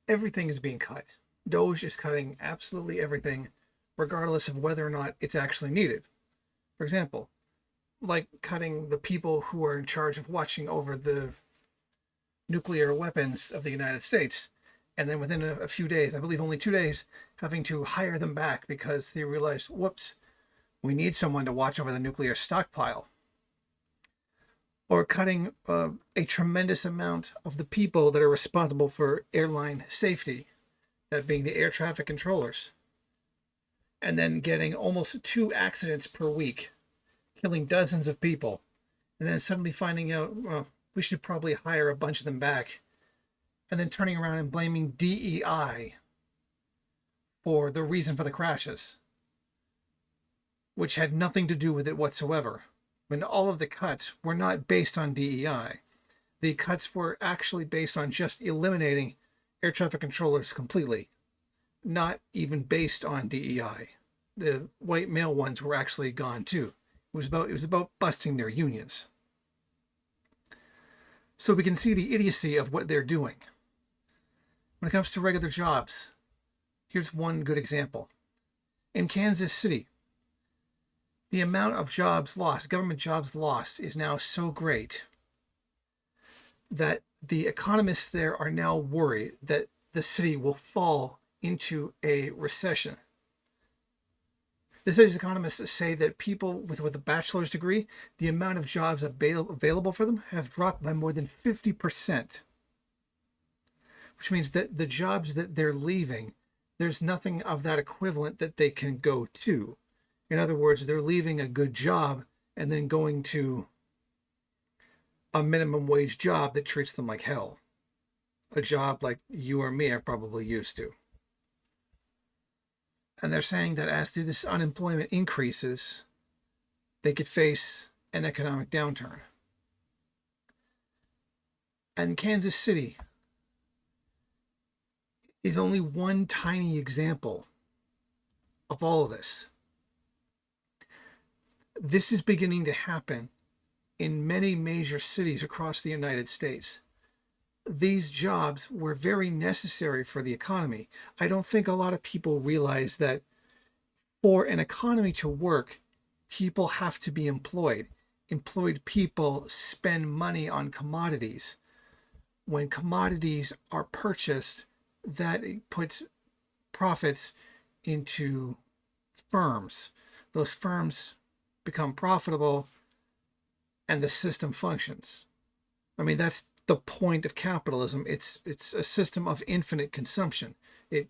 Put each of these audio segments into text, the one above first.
everything is being cut. Doge is cutting absolutely everything, regardless of whether or not it's actually needed. For example, like cutting the people who are in charge of watching over the nuclear weapons of the United States. And then within a few days, I believe only 2 days, having to hire them back because they realized, whoops, we need someone to watch over the nuclear stockpile. Or cutting a tremendous amount of the people that are responsible for airline safety, that being the air traffic controllers, and then getting almost 2 accidents per week, killing dozens of people, and then suddenly finding out, well, we should probably hire a bunch of them back, and then turning around and blaming DEI for the reason for the crashes, which had nothing to do with it whatsoever. When all of the cuts were not based on DEI, the cuts were actually based on just eliminating air traffic controllers completely, not even based on DEI. The white male ones were actually gone too. It was about busting their unions. So we can see the idiocy of what they're doing. When it comes to regular jobs, here's one good example. In Kansas City, the amount of jobs lost, government jobs lost, is now so great that the economists there are now worried that the city will fall into a recession. The city's economists say that people with a bachelor's degree, the amount of jobs available for them have dropped by more than 50%, which means that the jobs that they're leaving, there's nothing of that equivalent that they can go to. In other words, they're leaving a good job and then going to a minimum wage job that treats them like hell. A job like you or me are probably used to. And they're saying that as this unemployment increases, they could face an economic downturn. And Kansas City is only one tiny example of all of this. This is beginning to happen in many major cities across the United States. These jobs were very necessary for the economy. I don't think a lot of people realize that for an economy to work, people have to be employed. Employed people spend money on commodities. When commodities are purchased, that puts profits into firms. Those firms become profitable and the system functions. I mean, that's the point of capitalism. It's a system of infinite consumption. It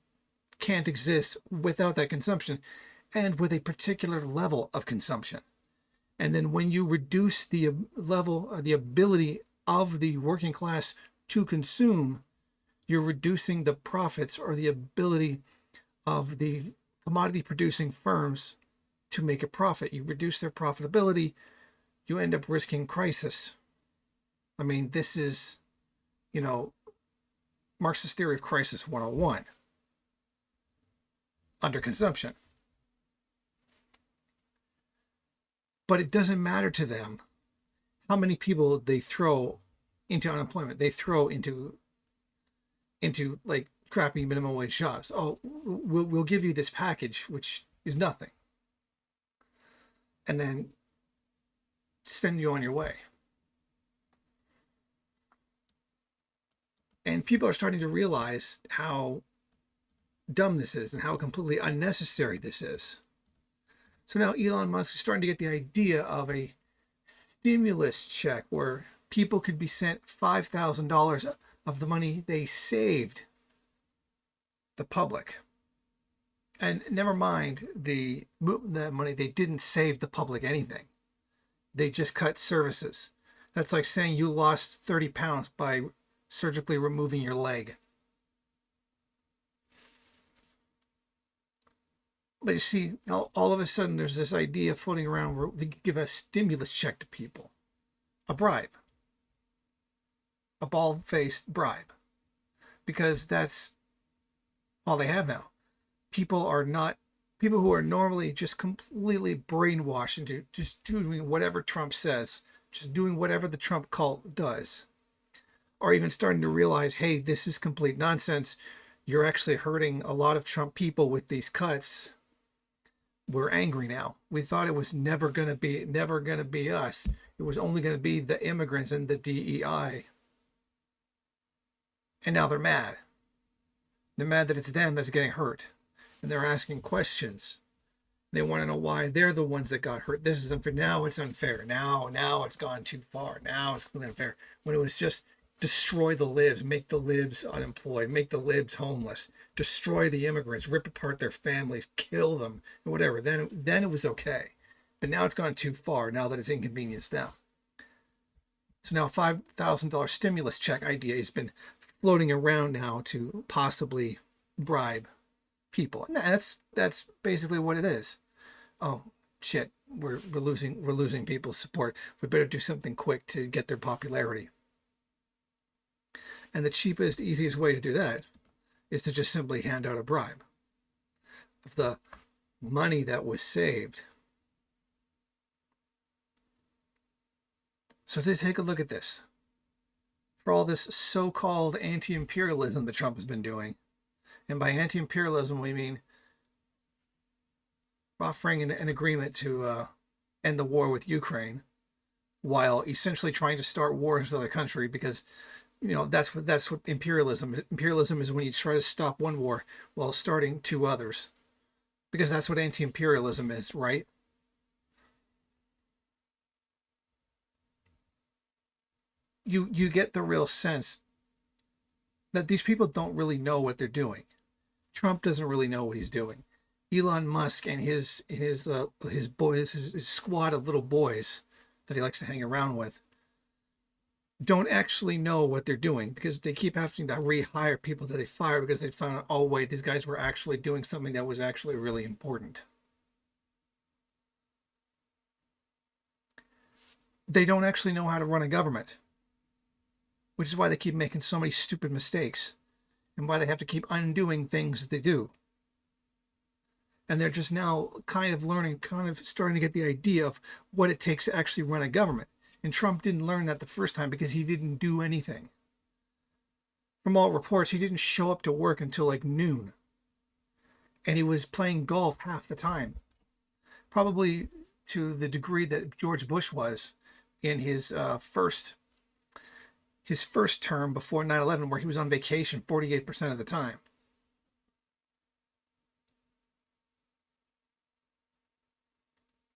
can't exist without that consumption and with a particular level of consumption. And then when you reduce the level, the ability of the working class to consume, you're reducing the profits or the ability of the commodity producing firms to make a profit. You reduce their profitability, you end up risking crisis. I mean, this is, Marxist theory of crisis 101. Underconsumption. But it doesn't matter to them how many people they throw into unemployment. They throw into like crappy minimum wage jobs. Oh, we'll give you this package, which is nothing, and then send you on your way. And people are starting to realize how dumb this is and how completely unnecessary this is. So now Elon Musk is starting to get the idea of a stimulus check where people could be sent $5,000 of the money they saved the public. And never mind the money, they didn't save the public anything. They just cut services. That's like saying you lost 30 pounds by surgically removing your leg. But you see, now all of a sudden there's this idea floating around where we give a stimulus check to people, a bribe, a bald-faced bribe, because that's all they have now. People who are normally just completely brainwashed into just doing whatever Trump says, just doing whatever the Trump cult does, are even starting to realize, hey, this is complete nonsense. You're actually hurting a lot of Trump people with these cuts. We're angry now. We thought it was never going to be us. It was only going to be the immigrants and the DEI. And now they're mad. They're mad that it's them that's getting hurt. And they're asking questions. They want to know why they're the ones that got hurt. This is unfair. Now it's unfair. Now it's gone too far. Now it's completely unfair. When it was just destroy the libs, make the libs unemployed, make the libs homeless, destroy the immigrants, rip apart their families, kill them, and whatever. Then it was okay. But now it's gone too far. Now that it's inconvenienced them. So now $5,000 stimulus check idea has been floating around now to possibly bribe people. And that's basically what it is. Oh shit, we're losing people's support. We better do something quick to get their popularity. And the cheapest, easiest way to do that is to just simply hand out a bribe of the money that was saved. So to take a look at this, for all this so-called anti-imperialism that Trump has been doing, and by anti-imperialism we mean offering an agreement to end the war with Ukraine, while essentially trying to start wars with other country, because that's what imperialism is. Imperialism is when you try to stop one war while starting two others, because that's what anti-imperialism is, right? You get the real sense that these people don't really know what they're doing. Trump doesn't really know what he's doing. Elon Musk and his boys, his squad of little boys that he likes to hang around with, don't actually know what they're doing, because they keep having to rehire people that they fire because they found out, oh wait, these guys were actually doing something that was actually really important. They don't actually know how to run a government, which is why they keep making so many stupid mistakes and why they have to keep undoing things that they do. And they're just now kind of starting to get the idea of what it takes to actually run a government. And Trump didn't learn that the first time because he didn't do anything. From all reports, he didn't show up to work until like noon. And he was playing golf half the time. Probably to the degree that George Bush was in his first term before 9/11, where he was on vacation 48% of the time.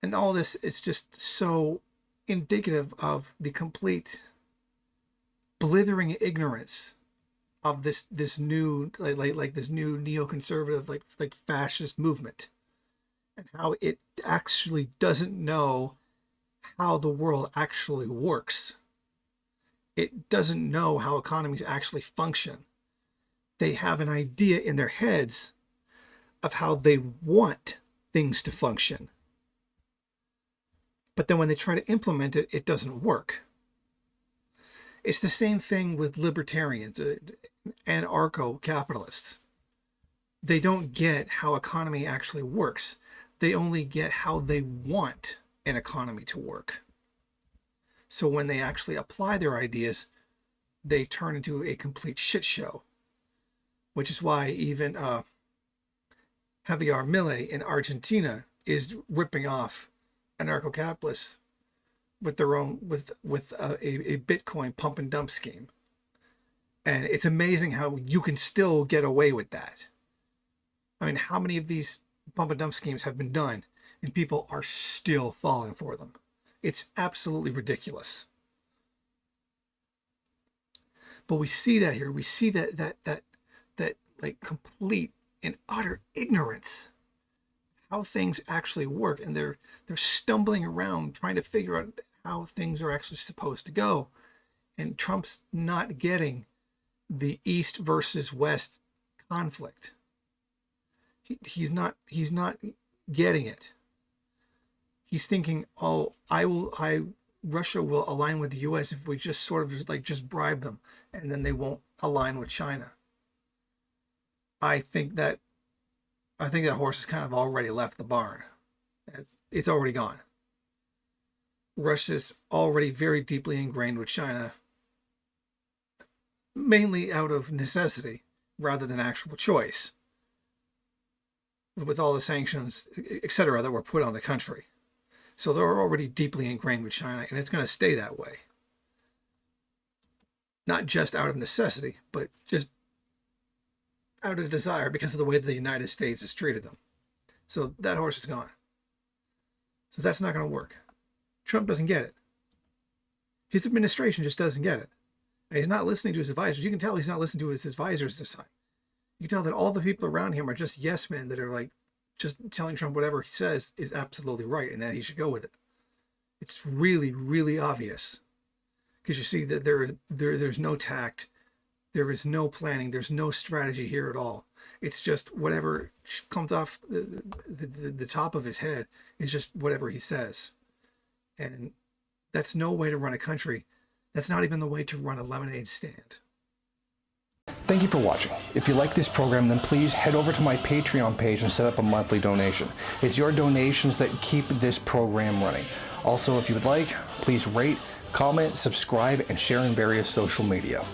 And all this is just so indicative of the complete blithering ignorance of this new like this new neoconservative like fascist movement, and how it actually doesn't know how the world actually works. It doesn't know how economies actually function. They have an idea in their heads of how they want things to function. But then when they try to implement it, it doesn't work. It's the same thing with libertarians, anarcho-capitalists. They don't get how economy actually works. They only get how they want an economy to work. So when they actually apply their ideas, they turn into a complete shit show, which is why even Javier Milei in Argentina is ripping off anarcho-capitalists with their own with a Bitcoin pump and dump scheme. And it's amazing how you can still get away with that. I mean, how many of these pump and dump schemes have been done and people are still falling for them? It's absolutely ridiculous. But we see that here. We see that like complete and utter ignorance how things actually work, and they're stumbling around trying to figure out how things are actually supposed to go. And Trump's not getting the East versus West conflict. He's not getting it. He's thinking, oh, Russia will align with the US if we just sort of just bribe them, and then they won't align with China. I think that horse has kind of already left the barn. It's already gone. Russia's already very deeply ingrained with China, mainly out of necessity, rather than actual choice, with all the sanctions, etc., that were put on the country. So they're already deeply ingrained with China, and it's going to stay that way. Not just out of necessity, but just out of desire because of the way that the United States has treated them. So that horse is gone. So that's not going to work. Trump doesn't get it. His administration just doesn't get it. And he's not listening to his advisors. You can tell he's not listening to his advisors this time. You can tell that all the people around him are just yes men that are like just telling Trump whatever he says is absolutely right and that he should go with it. It's really, really obvious. Because you see that there's no tact, there is no planning, there's no strategy here at all. It's just whatever comes off the top of his head is just whatever he says. And that's no way to run a country. That's not even the way to run a lemonade stand. Thank you for watching. If you like this program, then please head over to my Patreon page and set up a monthly donation. It's your donations that keep this program running. Also, if you would like, please rate, comment, subscribe, and share in various social media.